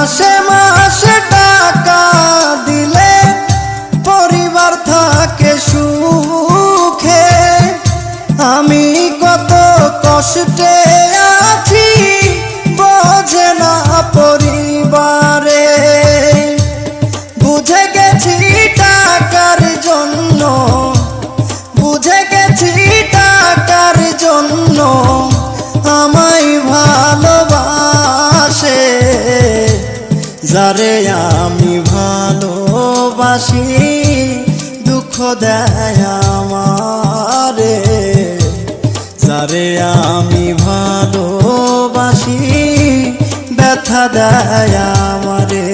মাসে মাসে টাকা দিলে পরিবার থাকে সুখে। আমি কত কষ্টে আছি বোঝে না পরিবারে। বুঝে গেছি টাকার জন্য, বুঝে গেছি টাকার জন্য আমায় ভালোবাসে। যারে আমি ভালোবাসি দুঃখ দেয় আমারে। যারে আমি ভালোবাসি ব্যথা দেয় আমারে।